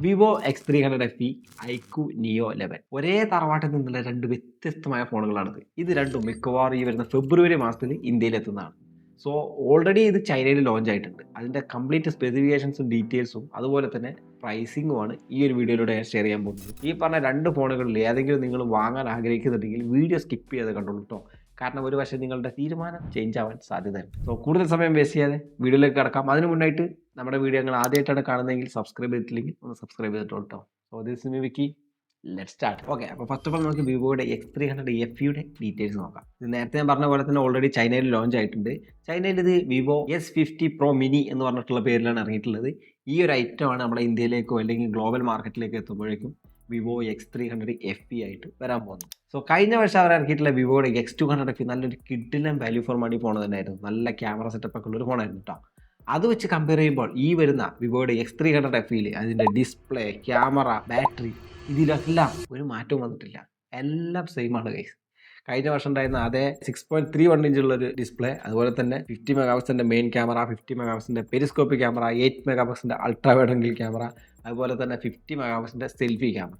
Vivo X300 FE, IQ നിയോ 11 ഒരേ തറവാട്ടിൽ നിന്നുള്ള രണ്ട് വ്യത്യസ്തമായ ഫോണുകളാണിത്. ഇത് രണ്ടും മിക്കവാറും ഈ വരുന്ന ഫെബ്രുവരി മാസത്തിൽ ഇന്ത്യയിൽ എത്തുന്നതാണ്. സോ ഓൾറെഡി ഇത് ചൈനയിൽ ലോഞ്ച് ആയിട്ടുണ്ട്. അതിൻ്റെ കംപ്ലീറ്റ് സ്പെസിഫിക്കേഷൻസും ഡീറ്റെയിൽസും അതുപോലെ തന്നെ പ്രൈസിങ്ങുമാണ് ഈ ഒരു വീഡിയോയിലൂടെ ഞാൻ ഷെയർ ചെയ്യാൻ പോകുന്നത്. ഈ പറഞ്ഞ രണ്ട് ഫോണുകളിൽ ഏതെങ്കിലും നിങ്ങൾ വാങ്ങാൻ ആഗ്രഹിക്കുന്നുണ്ടെങ്കിൽ വീഡിയോ സ്കിപ്പ് ചെയ്ത് കണ്ടോളൂ കേട്ടോ. കാരണം ഒരു പക്ഷേ നിങ്ങളുടെ തീരുമാനം ചേഞ്ച് ആവാൻ സാധ്യതയുണ്ട്. സോ കൂടുതൽ സമയം വേസ്റ്റ് ചെയ്യാതെ വീഡിയോയിലേക്ക് കിടക്കാം. അതിന് മുന്നായിട്ട് നമ്മുടെ വീഡിയോ നിങ്ങൾ ആദ്യമായിട്ടാണ് കാണുന്നതെങ്കിൽ സബ്സ്ക്രൈബ് ചെയ്തിട്ടില്ലെങ്കിൽ ഒന്ന് സബ്സ്ക്രൈബ് ചെയ്തിട്ടോ കേട്ടോ. So this me Vicky, let start. Okay, അപ്പോൾ ഫസ്റ്റ് ഓഫ് ഓൾ നമുക്ക് വിവോയുടെ X300 FEയുടെ ഡീറ്റെയിൽസ് നോക്കാം. ഇത് നേരത്തെ ഞാൻ പറഞ്ഞ പോലെ തന്നെ ഓൾറെഡി ചൈനയിൽ ലോഞ്ച് ആയിട്ടുണ്ട്. ചൈനയിൽ ഇത് വിവോ S50 Pro Mini എന്ന് പറഞ്ഞിട്ടുള്ള പേരിലാണ് ഇറങ്ങിയിട്ടുള്ളത്. ഈ ഒരു ഐറ്റമാണ് നമ്മുടെ ഇന്ത്യയിലേക്കോ അല്ലെങ്കിൽ ഗ്ലോബൽ മാർക്കറ്റിലേക്കോ എത്തുമ്പോഴേക്കും വിവോ X300 FE ആയിട്ട് വരാൻ പോകുന്നത്. സോ കഴിഞ്ഞ വർഷം അവർ ഇറക്കിയിട്ടുള്ള വിവോയുടെ X200 FE നല്ലൊരു കിഡിലൻ വാല്യൂ ഫോർ മണി ഫോൺ തന്നെയായിരുന്നു. നല്ല ക്യാമറ സെറ്റപ്പ് ഒക്കെ ഉള്ളൊരു ഫോണായിരുന്നു കേട്ടോ. അത് വെച്ച് കമ്പയർ ചെയ്യുമ്പോൾ ഈ വരുന്ന വിവോയുടെ X300 FEയിൽ അതിൻ്റെ ഡിസ്പ്ലേ, ക്യാമറ, ബാറ്ററി ഇതിലെല്ലാം ഒരു മാറ്റവും വന്നിട്ടില്ല. എല്ലാം സെയിം ആണ് ഗൈസ്. കഴിഞ്ഞ വർഷം ഉണ്ടായിരുന്ന അതേ 6.31 ഇഞ്ചുള്ളൊരു ഡിസ്പ്ലേ, അതുപോലെ തന്നെ 50 മെഗാപിക്സലിൻ്റെ മെയിൻ ക്യാമറ, 50 മെഗാപിക്സലിൻ്റെ പെരിസ്കോപ്പിക് ക്യാമറ, 8 മെഗാപിക്സലിൻ്റെ അൾട്രാ വൈഡ് ആംഗിൾ ക്യാമറ, അതുപോലെ തന്നെ 50 മെഗാപിക്സലിൻ്റെ സെൽഫി ക്യാമറ.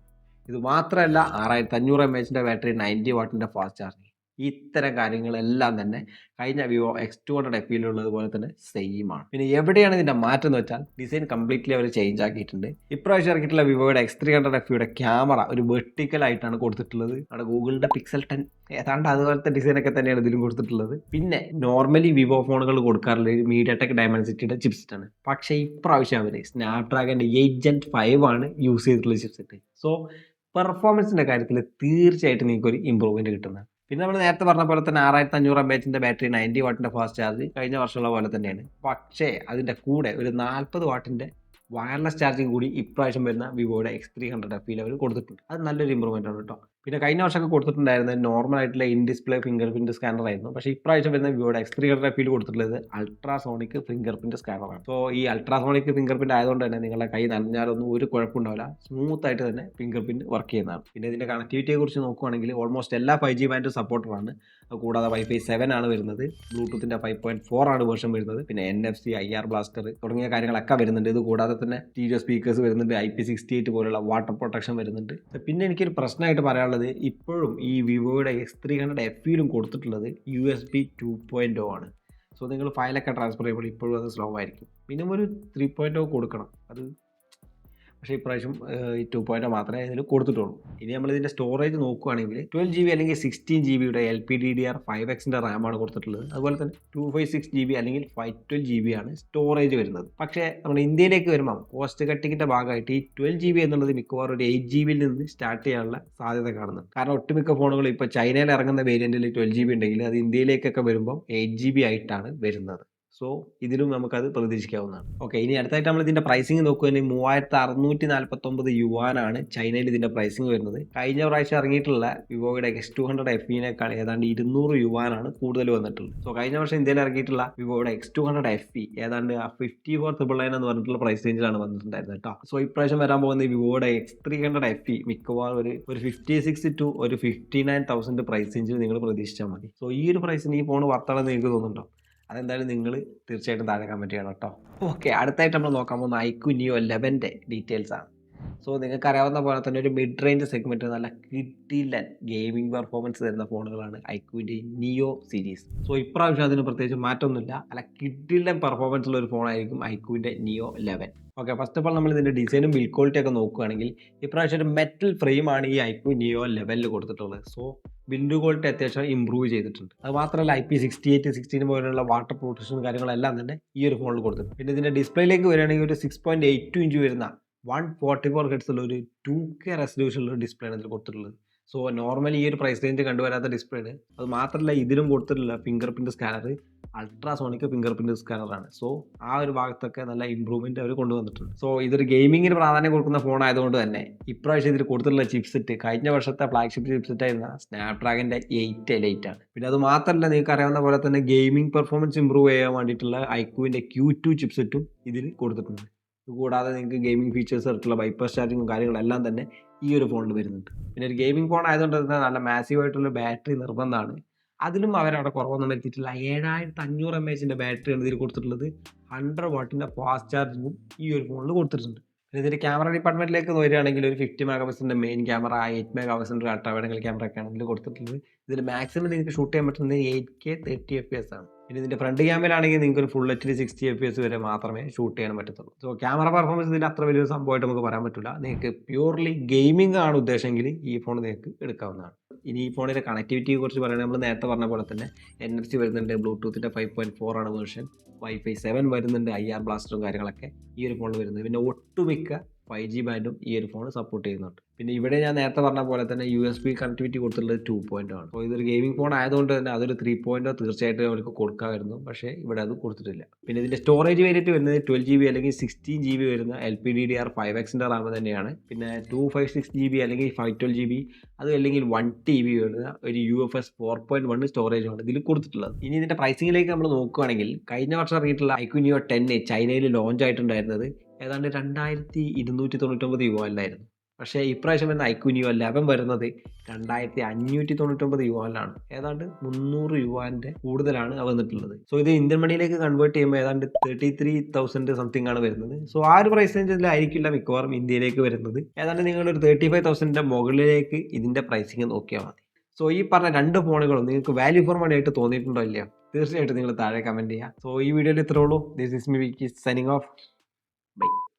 ഇത് മാത്രമല്ല 6500 mAh ബാറ്ററി, 90 വാട്ടിൻ്റെ ഫാസ്റ്റ് ചാർജിങ്. ഇത്തരം കാര്യങ്ങളെല്ലാം തന്നെ കഴിഞ്ഞ വിവോ X200 FEയിലുള്ളതുപോലെ തന്നെ സെയിം ആണ്. പിന്നെ എവിടെയാണ് ഇതിൻ്റെ മാറ്റം എന്ന് വെച്ചാൽ ഡിസൈൻ കംപ്ലീറ്റ്ലി അവർ ചേഞ്ച് ആക്കിയിട്ടുണ്ട്. ഇപ്രാവശ്യം ഇറക്കിയിട്ടുള്ള വിവോയുടെ X300 FEയുടെ ക്യാമറ ഒരു വെർട്ടിക്കലായിട്ടാണ് കൊടുത്തിട്ടുള്ളത്. അവിടെ ഗൂഗിളിൻ്റെ Pixel 10 ഏതാണ്ട് അതുപോലത്തെ ഡിസൈനൊക്കെ തന്നെയാണ് ഇതിലും കൊടുത്തിട്ടുള്ളത്. പിന്നെ നോർമലി വിവോ ഫോണുകൾ കൊടുക്കാറുള്ളത് MediaTek Dimensity ചിപ്സെറ്റാണ്. പക്ഷേ ഇപ്രാവശ്യം അവർ സ്നാപ്ഡ്രാഗൻ്റെ 8 Gen 5 ആണ് യൂസ് ചെയ്തിട്ടുള്ള ചിപ്സെറ്റ്. സോ പെർഫോമൻസിൻ്റെ കാര്യത്തിൽ തീർച്ചയായിട്ടും നിങ്ങൾക്കൊരു ഇമ്പ്രൂവ്മെൻറ്റ് കിട്ടുന്നതാണ്. പിന്നെ നമ്മൾ നേരത്തെ പറഞ്ഞ പോലെ തന്നെ 6500 mAh ബാറ്ററി, 90 വാട്ടിൻ്റെ ഫാസ്റ്റ് ചാർജ് കഴിഞ്ഞ വർഷമുള്ള പോലെ തന്നെയാണ്. പക്ഷേ അതിൻ്റെ കൂടെ ഒരു 40 വാട്ടിൻ്റെ വയർലെസ് ചാർജിങ് കൂടി ഇപ്രാവശ്യം വരുന്ന വിവോയുടെ X300 FEയിൽ അവർ കൊടുത്തിട്ടുണ്ട്. അത് നല്ലൊരു ഇമ്പ്രൂവ്മെൻ്റ് ആണ് കേട്ടോ. പിന്നെ കഴിഞ്ഞ വർഷമൊക്കെ കൊടുത്തിട്ടുണ്ടായിരുന്നത് നോർമൽ ആയിട്ടുള്ള in display finger print scanner ആയിരുന്നു. പക്ഷേ ഇപ്രാവശ്യം വരുന്ന വിവോയുടെ X300 FEയിൽ കൊടുത്തിട്ടുള്ളത് അൾട്രാസോണിക് ഫിംഗർ പ്രിൻറ്റ് സ്കാനറാണ്. സോ ഈ അൾട്രാസോണിക് ഫിംഗർ പ്രിൻറ്റ് ആയതുകൊണ്ട് തന്നെ നിങ്ങളുടെ കൈ നനഞ്ഞാലൊന്നും ഒരു കുഴപ്പമുണ്ടാവില്ല. സ്മൂത്ത് ആയിട്ട് തന്നെ ഫിംഗർ പ്രിൻറ്റ് വർക്ക് ചെയ്യുന്നതാണ്. പിന്നെ ഇതിൻ്റെ കണക്ടിവിറ്റിയെ കുറിച്ച് നോക്കുകയാണെങ്കിൽ ഓൾമോസ്റ്റ് എല്ലാ 5G ബാൻഡും സപ്പോർട്ടറാണ്. കൂടാതെ Wi-Fi 7 ആണ് വരുന്നത്. ബ്ലൂടൂത്തിൻ്റെ 5.4 ആണ് വേർഷൻ വരുന്നത്. പിന്നെ NFC, IR ബ്ലാസ്റ്റർ തുടങ്ങിയ കാര്യങ്ങളൊക്കെ വരുന്നുണ്ട്. ഇത് കൂടാതെ തന്നെ സ്റ്റീരിയോ സ്പീക്കേഴ്സ് വരുന്നുണ്ട്. IP68 പോലുള്ള വാട്ടർ പ്രൊട്ടക്ഷൻ വരുന്നുണ്ട്. പിന്നെ എനിക്കൊരു പ്രശ്നമായിട്ട് പറയാനുള്ളത് ഇപ്പോഴും ഈ വിവോയുടെ X300 FEയിലും കൊടുത്തിട്ടുള്ളത് USB 2.0 ആണ്. സോ നിങ്ങൾ ഫയലൊക്കെ ട്രാൻസ്ഫർ ചെയ്യുമ്പോൾ ഇപ്പോഴും അത് സ്ലോ ആയിരിക്കും. മിനിമം ഒരു 3.0 കൊടുക്കണം. അത് പക്ഷേ ഇപ്രാവശ്യം 2.0 മാത്രമേ ഇതിൽ കൊടുത്തിട്ടുള്ളൂ. ഇനി നമ്മളിതിൻ്റെ സ്റ്റോറേജ് നോക്കുകയാണെങ്കിൽ 12GB അല്ലെങ്കിൽ 16GB LPDDR5Xൻ്റെ റാമാണ് കൊടുത്തിട്ടുള്ളത്. അതുപോലെ തന്നെ 256GB അല്ലെങ്കിൽ 512GB ആണ് സ്റ്റോറേജ് വരുന്നത്. പക്ഷേ നമ്മുടെ ഇന്ത്യയിലേക്ക് വരുമ്പോൾ കോസ്റ്റ് കട്ടിങ്ങിൻ്റെ ഭാഗമായിട്ട് ഈ 12GB എന്നുള്ളത് മിക്കവാറും ഒരു 8GBയിൽ നിന്ന് സ്റ്റാർട്ട് ചെയ്യാനുള്ള സാധ്യത കാണുന്നുണ്ട്. കാരണം ഒട്ടുമിക്ക ഫോണുകൾ ഇപ്പോൾ ചൈനയിൽ ഇറങ്ങുന്ന വേരിയൻറ്റിൽ 12GB ഉണ്ടെങ്കിൽ അത് ഇന്ത്യയിലേക്കൊക്കെ വരുമ്പോൾ 8GB ആയിട്ടാണ് വരുന്നത്. സോ ഇതിലും നമുക്കത് പ്രതീക്ഷിക്കാവുന്നതാണ്. ഓക്കെ, ഇനി അടുത്തായിട്ട് നമ്മൾ ഇതിൻ്റെ പ്രൈസിങ് നോക്കുകയാണെങ്കിൽ 3649 യുവാനാണ് ചൈനയിൽ ഇതിൻ്റെ പ്രൈസിങ് വരുന്നത്. കഴിഞ്ഞ പ്രാവശ്യം ഇറങ്ങിയിട്ടുള്ള വിവോയുടെ X200 FEനേക്കാൾ ഏതാണ്ട് 200 യുവാനാണ് കൂടുതൽ വന്നിട്ടുള്ളത്. സോ കഴിഞ്ഞ വർഷം ഇന്ത്യയിൽ ഇറങ്ങിയിട്ടുള്ള വിവോയുടെ X200 FE ഏതാണ്ട് 54,999 എന്ന് പറഞ്ഞിട്ടുള്ള പ്രൈസ് റേഞ്ചിലാണ് വന്നിട്ടുണ്ടായിരുന്നത് കേട്ടോ. സോ ഇപ്രാവശ്യം വരാൻ പോകുന്ന വിവോയുടെ X300 FE മിക്കവാറും ഒരു 56 to 59,000 പ്രൈസ് റേഞ്ചിൽ നിങ്ങൾ പ്രതീക്ഷിച്ചാൽ മതി. സോ ഈ ഒരു പ്രൈസിന് ഈ ഫോൺ വർത്താണെന്ന് നിങ്ങൾക്ക് തോന്നുന്നുണ്ടോ? അതെന്തായാലും നിങ്ങൾ തീർച്ചയായിട്ടും താഴെ കമൻറ്റ് ചെയ്യണം കേട്ടോ. ഓക്കെ, അടുത്തായിട്ട് നമ്മൾ നോക്കാൻ പോകുന്ന ഐക്യു നിയോ 11ൻ്റെ ഡീറ്റെയിൽസ് ആണ്. സോ നിങ്ങൾക്ക് അറിയാവുന്ന പോലെ തന്നെ ഒരു മിഡ് റേഞ്ച് സെഗ്മെൻറ്റ് നല്ല കിഡിലൻ ഗെയിമിംഗ് പെർഫോമൻസ് തരുന്ന ഫോണുകളാണ് ഐക്യുവിൻ്റെ നിയോ സീരീസ്. സോ ഇപ്രാവശ്യം അതിന് പ്രത്യേകിച്ച് മാറ്റമൊന്നുമില്ല. നല്ല കിഡിലൻ പെർഫോമൻസ് ഉള്ള ഒരു ഫോണായിരിക്കും ഐക്യുവിൻ്റെ നിയോ 11. ഓക്കെ, ഫസ്റ്റ് ഓഫ് ഓൾ നമ്മൾ ഇതിൻ്റെ ഡിസൈനും ബിൽഡ് ക്വാളിറ്റി ഒക്കെ നോക്കുകയാണെങ്കിൽ ഇപ്രാവശ്യം ഒരു മെറ്റൽ ഫ്രെയിമാണ് ഈ ഐക്യു നിയോ 11 കൊടുത്തിട്ടുള്ളത്. സോ ബിൽഡ് ക്വാളിറ്റി അത്യാവശ്യം ഇമ്പ്രൂവ് ചെയ്തിട്ടുണ്ട്. അത് മാത്രമല്ല IP68, 16 പോലുള്ള വാട്ടർ പ്രൊട്ടക്ഷനും കാര്യങ്ങളെല്ലാം തന്നെ ഈ ഒരു ഫോണിൽ കൊടുത്തിട്ടുണ്ട്. പിന്നെ ഇതിൻ്റെ ഡിസ്പ്ലേയിലേക്ക് വരികയാണെങ്കിൽ ഒരു 6.82 ഇഞ്ച് വരുന്ന 144 Hz ഉള്ള ഒരു 2K റെസൊല്യൂഷനുള്ള ഡിസ്പ്ലേ ആണ് ഇതിൽ കൊടുത്തിട്ടുള്ളത്. സോ നോർമലി ഈ ഒരു പ്രൈസ് റേഞ്ച് കണ്ടുവരാത്ത ഡിസ്പ്ലേ ആണ്. അത് മാത്രമല്ല ഇതിലും കൊടുത്തിട്ടുള്ള fingerprint scanner ultrasonic fingerprint സ്കാനറാണ്. സോ ആ ഒരു ഭാഗത്തൊക്കെ നല്ല ഇമ്പ്രൂവ്മെൻറ്റ് അവർ കൊണ്ടുവന്നിട്ടുണ്ട്. സോ ഇതൊരു ഗെയിമിങ്ങിന് പ്രാധാന്യം കൊടുക്കുന്ന ഫോൺ ആയതുകൊണ്ട് തന്നെ ഇപ്രാവശ്യം ഇതിൽ കൊടുത്തിട്ടുള്ള ചിപ്സെറ്റ് കഴിഞ്ഞ വർഷത്തെ ഫ്ലാഗ്ഷിപ്പ് ചിപ്സെറ്റ് ആയിരുന്ന സ്നാപ്ഡ്രാഗൻ്റെ 8 Elite ആണ്. പിന്നെ അത് മാത്രമല്ല നിങ്ങൾക്ക് അറിയാവുന്ന പോലെ തന്നെ ഗെയിമിംഗ് പെർഫോമൻസ് ഇമ്പ്രൂവ് ചെയ്യാൻ വേണ്ടിയിട്ടുള്ള ഐക്യുവിൻ്റെ Q2 ചിപ്സെറ്റും ഇതിൽ കൊടുത്തിട്ടുണ്ട്. കൂടാതെ നിങ്ങൾക്ക് ഗെയിമിംഗ് ഫീച്ചേഴ്സ് ആയിട്ടുള്ള ബൈപ്പാസ് ചാർജിങ്ങും കാര്യങ്ങളെല്ലാം തന്നെ ഈ ഒരു ഫോണിൽ വരുന്നുണ്ട്. പിന്നെ ഒരു ഗെയിമിംഗ് ഫോൺ ആയതുകൊണ്ട് തന്നെ നല്ല മാസീവായിട്ടുള്ള ബാറ്ററി നിർബന്ധമാണ്. അതിലും അവരവിടെ കുറവൊന്നും വരുത്തിയിട്ടില്ല. 7500 mAh ബാറ്ററിയാണ് ഇതിൽ കൊടുത്തിട്ടുള്ളത്. 100 വാട്ടിൻ്റെ ഫാസ്റ്റ് ചാർജിങ്ങും ഈ ഒരു ഫോണിൽ കൊടുത്തിട്ടുണ്ട്. പിന്നെ ഇതിൻ്റെ ക്യാമറ ഡിപ്പാർട്ട്മെൻറ്റിലേക്ക് വരികയാണെങ്കിൽ ഒരു 50 മെഗാ പിക്സലിൻ്റെ മെയിൻ ക്യാമറ, 8 മെഗാ പിക്സലിൻ്റെ അൾട്രാ വൈഡ് ആംഗിൾ ക്യാമറ ഒക്കെയാണ് ഇതിൽ കൊടുത്തിട്ടുള്ളത്. ഇതിൽ മാക്സിമം നിങ്ങൾക്ക് ഷൂട്ട് ചെയ്യാൻ പറ്റുന്നത് 8K 30 FPS ആണ്. പിന്നെ ഇതിൻ്റെ ഫ്രണ്ട് ക്യാമറയിലാണെങ്കിൽ നിങ്ങൾക്ക് ഒരു ഫുൾ HD 60 FPS വരെ മാത്രമേ ഷൂട്ട് ചെയ്യാൻ പറ്റത്തുള്ളൂ. സോ ക്യാമറ പെർഫോമൻസ് ഇതിൽ അത്ര വലിയൊരു സംഭവമായിട്ട് നമുക്ക് പറയാൻ പറ്റില്ല. നിങ്ങൾക്ക് പ്യൂർലി ഗെയിമിംഗ് ആണ് ഉദ്ദേശമെങ്കിൽ ഈ ഫോൺ നിങ്ങൾക്ക് എടുക്കാവുന്നതാണ്. ഇനി ഈ ഫോണിൻ്റെ കണക്ടിവിറ്റിയെ കുറിച്ച് പറയുന്നത് നമ്മൾ നേരത്തെ പറഞ്ഞ പോലെ തന്നെ NFC വരുന്നുണ്ട്, ബ്ലൂടൂത്തിൻ്റെ 5.4 ആണ് വേർഷൻ, Wi-Fi 7 വരുന്നുണ്ട്, IR ബ്ലാസ്റ്ററും കാര്യങ്ങളൊക്കെ ഈ ഒരു ഫോണിൽ വരുന്നത്. പിന്നെ ഒട്ടുമിക്ക 5G ബാൻഡും ഈ ഒരു ഫോൺ സപ്പോർട്ട് ചെയ്യുന്നുണ്ട്. പിന്നെ ഇവിടെ ഞാൻ നേരത്തെ പറഞ്ഞ പോലെ തന്നെ USB കണക്ടിവിറ്റി കൊടുത്തിട്ടുള്ളത് 2.0 ആണ്. അപ്പോൾ ഇതൊരു ഗെയിമിംഗ് ഫോൺ ആയതുകൊണ്ട് തന്നെ അതൊരു 3.0 തീർച്ചയായിട്ടും അവർക്ക് കൊടുക്കാമായിരുന്നു, പക്ഷേ ഇവിടെ അത് കൊടുത്തിട്ടില്ല. പിന്നെ ഇതിൻ്റെ സ്റ്റോറേജ് വേരിയൻറ്റ് വരുന്നത് 12GB അല്ലെങ്കിൽ 16GB വരുന്ന LPDDR5Xൻ്റെ റാം തന്നെയാണ്. പിന്നെ 256GB അല്ലെങ്കിൽ 512GB, അത് അല്ലെങ്കിൽ 1TB വരുന്ന ഒരു UFS 4.1 സ്റ്റോറേജാണ് ഇതിൽ കൊടുത്തിട്ടുള്ളത്. ഇനി ഇതിൻ്റെ പ്രൈസിങ്ങിലേക്ക് നമ്മൾ നോക്കുകയാണെങ്കിൽ കഴിഞ്ഞ വർഷം ഇറങ്ങിയിട്ടുള്ള iQOO Neo 10 ചൈനയിൽ ലോഞ്ച് ആയിട്ടുണ്ടായിരുന്നത് ഏതാണ്ട് 2299 യുവാനിലായിരുന്നു. പക്ഷേ ഇപ്രാവശ്യം വരുന്ന iQOO Neo 11 വരുന്നത് 2599 യുവാനിലാണ്. ഏതാണ്ട് 300 യുവാൻ്റെ കൂടുതലാണ് വന്നിട്ടുള്ളത്. സോ ഇത് ഇന്ത്യൻ മണിയിലേക്ക് കൺവേർട്ട് ചെയ്യുമ്പോൾ ഏതാണ്ട് 33,000 സംതിങ് ആണ് വരുന്നത്. സോ ആ ഒരു പ്രൈസ് റേഞ്ചിലായിരിക്കില്ല മിക്കവാറും ഇന്ത്യയിലേക്ക് വരുന്നത്. ഏതാണ്ട് നിങ്ങളൊരു 35,000ൻ്റെ മുകളിലേക്ക് ഇതിൻ്റെ പ്രൈസിങ് നോക്കിയാൽ മതി. സോ ഈ പറഞ്ഞ രണ്ട് ഫോണുകളും നിങ്ങൾക്ക് വാല്യൂ ഫോർ മണി ആയിട്ട് തോന്നിയിട്ടുണ്ടോ ഇല്ലയോ? തീർച്ചയായിട്ടും നിങ്ങൾ താഴെ കമൻറ്റ് ചെയ്യുക. സോ ഈ വീഡിയോയിൽ ഇത്രേ ഉള്ളൂ. This is me Vicky signing off.